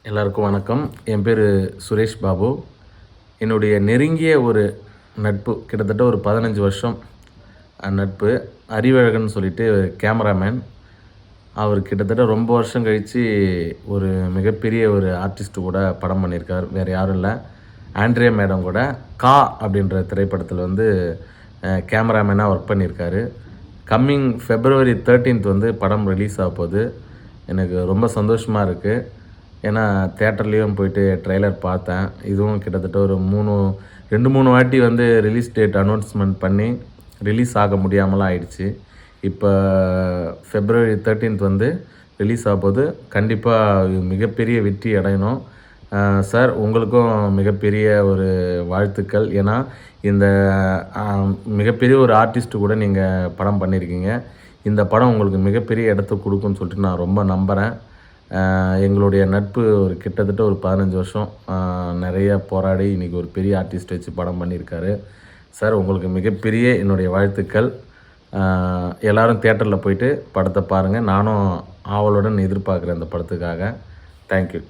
எல்லாருக்கும் வணக்கம். என் பேர் சுரேஷ் பாபு. என்னுடைய நெருங்கிய ஒரு நட்பு கிட்டத்தட்ட ஒரு 15 வருஷம் நட்பு. அறிவழகன் சொல்லிட்டு கேமராமேன். அவர் கிட்டத்தட்ட ரொம்ப வருஷம் கழித்து ஒரு மிகப்பெரிய ஒரு ஆர்டிஸ்ட்டு கூட படம் பண்ணியிருக்கார். வேறு யாரும் இல்லை, ஆண்ட்ரியா மேடம் கூட கா அப்படின்ற திரைப்படத்தில் கேமராமேனாக ஒர்க் பண்ணியிருக்காரு. கம்மிங் February 13 படம் ரிலீஸ் ஆக போகுது. எனக்கு ரொம்ப சந்தோஷமாக இருக்குது. ஏன்னா தேட்டர்லேயும் போயிட்டு ட்ரெய்லர் பார்த்தேன். இதுவும் கிட்டத்தட்ட ஒரு 2-3 வாட்டி ரிலீஸ் டேட் அனௌன்ஸ்மெண்ட் பண்ணி ரிலீஸ் ஆக முடியாமலாம் ஆயிடுச்சு. இப்போ February 13 ரிலீஸ் ஆகும்போது கண்டிப்பாக மிகப்பெரிய வெற்றி அடையணும். சார், உங்களுக்கும் மிகப்பெரிய ஒரு வாழ்த்துக்கள். ஏன்னா இந்த மிகப்பெரிய ஒரு ஆர்டிஸ்ட்டு கூட நீங்கள் படம் பண்ணியிருக்கீங்க. இந்த படம் உங்களுக்கு மிகப்பெரிய இடத்த கொடுக்குன்னு சொல்லிட்டு நான் ரொம்ப நம்புகிறேன். எங்களுடைய நட்பு ஒரு கிட்டத்தட்ட ஒரு 15 வருஷம் நிறைய போராடி இன்றைக்கி ஒரு பெரிய ஆர்டிஸ்ட் வச்சு படம் பண்ணியிருக்காரு. சார், உங்களுக்கு மிகப்பெரிய என்னுடைய வாழ்த்துக்கள். எல்லோரும் தியேட்டரில் போயிட்டு படத்தை பாருங்கள். நானும் ஆவலுடன் எதிர்பார்க்குறேன் இந்த படத்துக்காக. தேங்க்யூ.